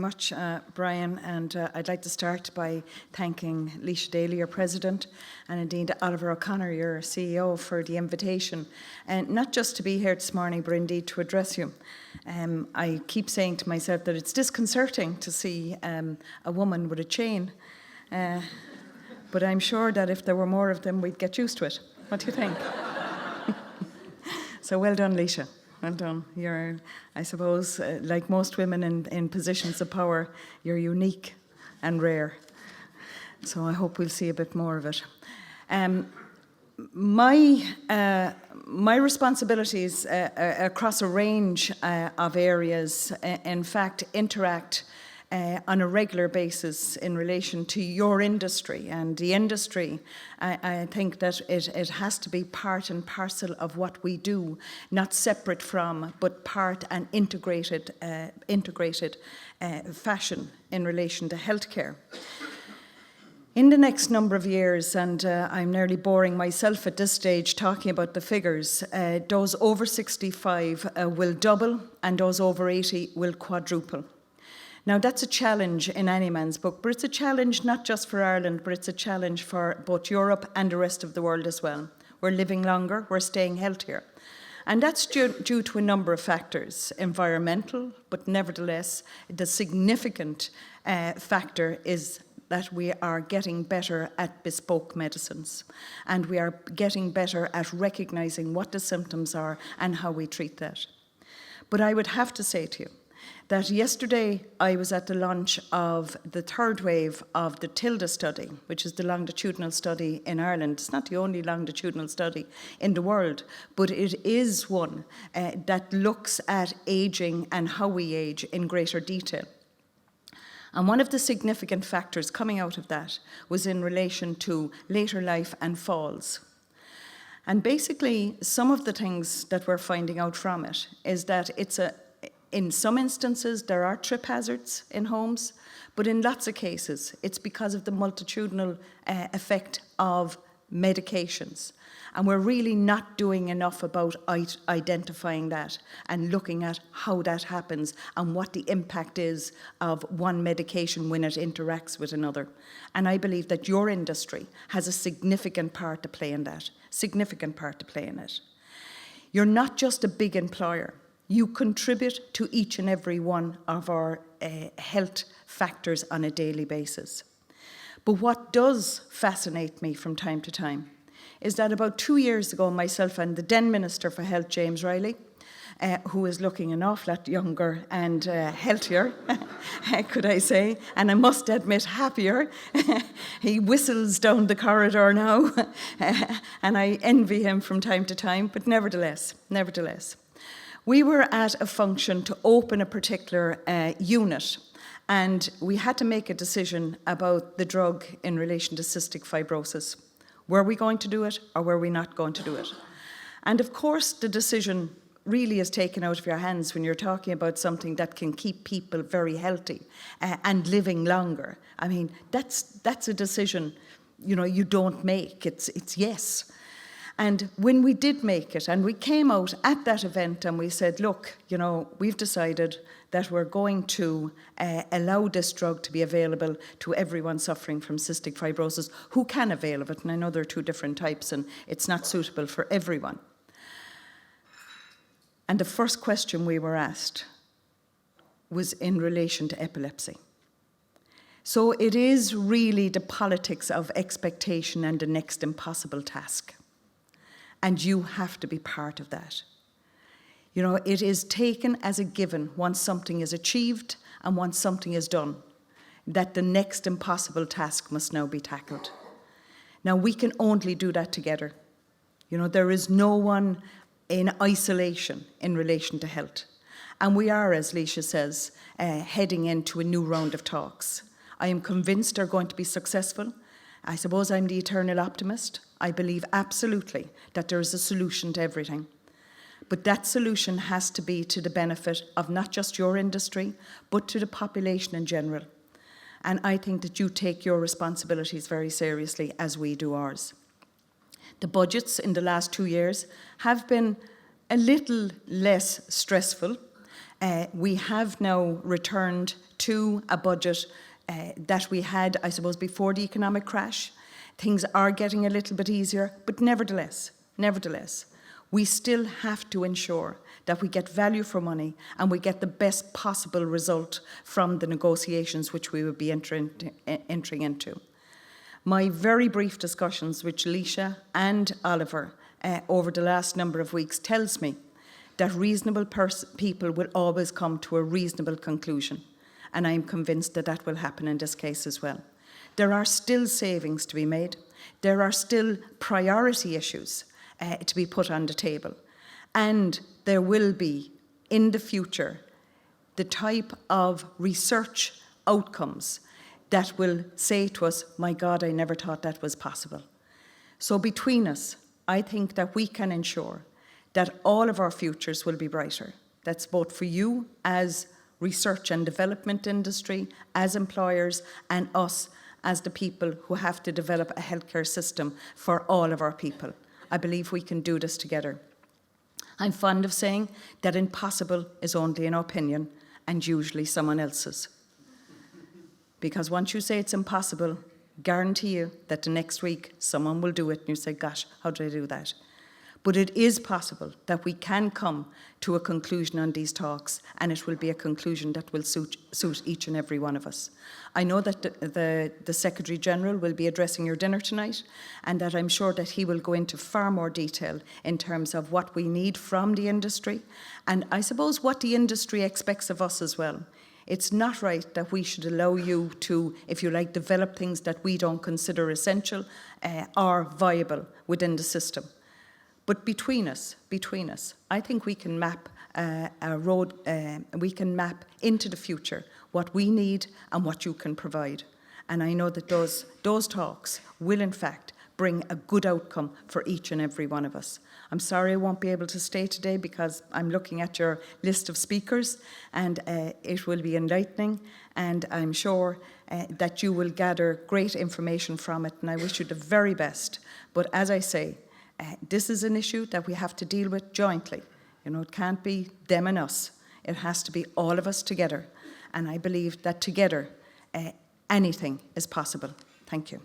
much, Brian, and I'd like to start by thanking Laoise Daly, your President, and indeed Oliver O'Connor, your CEO, for the invitation, and not just to be here this morning, but indeed to address you. I keep saying to myself that it's disconcerting to see a woman with a chain, but I'm sure that if there were more of them, we'd get used to it. What do you think? So well done, Laoise. Well done. You're, I suppose, like most women in positions of power, you're unique and rare. So I hope we'll see a bit more of it. My responsibilities across a range of areas, in fact, interact on a regular basis in relation to your industry. And the industry, I think that it has to be part and parcel of what we do, not separate from, but part and integrated fashion in relation to healthcare. In the next number of years, and I'm nearly boring myself at this stage talking about the figures, those over 65 will double and those over 80 will quadruple. Now, that's a challenge in any man's book, but it's a challenge not just for Ireland, but it's a challenge for both Europe and the rest of the world as well. We're living longer, we're staying healthier. And that's due to a number of factors, environmental, but nevertheless, the significant factor is that we are getting better at bespoke medicines, and we are getting better at recognising what the symptoms are and how we treat that. But I would have to say to you, that yesterday I was at the launch of the third wave of the TILDA study, which is the longitudinal study in Ireland. It's not the only longitudinal study in the world, but it is one that looks at ageing and how we age in greater detail. And one of the significant factors coming out of that was in relation to later life and falls. And basically, some of the things that we're finding out from it is that in some instances, there are trip hazards in homes, but in lots of cases, it's because of the multitudinal effect of medications. And we're really not doing enough about identifying that and looking at how that happens and what the impact is of one medication when it interacts with another. And I believe that your industry has a significant part to play in that, You're not just a big employer. You contribute to each and every one of our health factors on a daily basis. But what does fascinate me from time to time is that about 2 years ago, myself and the then Minister for Health, James Riley, who is looking an awful lot younger and healthier, could I say, and I must admit happier. He whistles down the corridor now, and I envy him from time to time, but nevertheless. We were at a function to open a particular unit, and we had to make a decision about the drug in relation to cystic fibrosis. Were we going to do it or were we not going to do it? And of course, the decision really is taken out of your hands when you're talking about something that can keep people very healthy and living longer. I mean, that's a decision, you don't make. It's yes. And when we did make it, and we came out at that event and we said, look, we've decided that we're going to allow this drug to be available to everyone suffering from cystic fibrosis who can avail of it. And I know there are two different types and it's not suitable for everyone. And the first question we were asked was in relation to epilepsy. So it is really the politics of expectation and the next impossible task. And you have to be part of that. It is taken as a given once something is achieved and once something is done, that the next impossible task must now be tackled. Now, we can only do that together. There is no one in isolation in relation to health. And we are, as Laoise says, heading into a new round of talks. I am convinced they're going to be successful. I suppose I'm the eternal optimist. I believe absolutely that there is a solution to everything. But that solution has to be to the benefit of not just your industry, but to the population in general. And I think that you take your responsibilities very seriously as we do ours. The budgets in the last 2 years have been a little less stressful We have now returned to a budget that we had, I suppose, before the economic crash. Things are getting a little bit easier, but nevertheless, we still have to ensure that we get value for money and we get the best possible result from the negotiations which we will be entering into. My very brief discussions with Leisha and Oliver over the last number of weeks tells me that reasonable people will always come to a reasonable conclusion, and I am convinced that that will happen in this case as well. There are still savings to be made. There are still priority issues to be put on the table. And there will be, in the future, the type of research outcomes that will say to us, my God, I never thought that was possible. So between us, I think that we can ensure that all of our futures will be brighter. That's both for you as research and development industry, as employers, and us as the people who have to develop a healthcare system for all of our people. I believe we can do this together. I'm fond of saying that impossible is only an opinion and usually someone else's. Because once you say it's impossible, guarantee you that the next week someone will do it and you say, gosh, how did I do that? But it is possible that we can come to a conclusion on these talks, and it will be a conclusion that will suit each and every one of us. I know that the Secretary-General will be addressing your dinner tonight, and that I'm sure that he will go into far more detail in terms of what we need from the industry, and I suppose what the industry expects of us as well. It's not right that we should allow you to, if you like, develop things that we don't consider essential or viable within the system. But between us, I think we can map a road, we can map into the future what we need and what you can provide. And I know that those talks will in fact bring a good outcome for each and every one of us. I'm sorry I won't be able to stay today because I'm looking at your list of speakers, and it will be enlightening, and I'm sure that you will gather great information from it, and I wish you the very best. But as I say, this is an issue that we have to deal with jointly. You know, it can't be them and us. It has to be all of us together. And I believe that together, anything is possible. Thank you.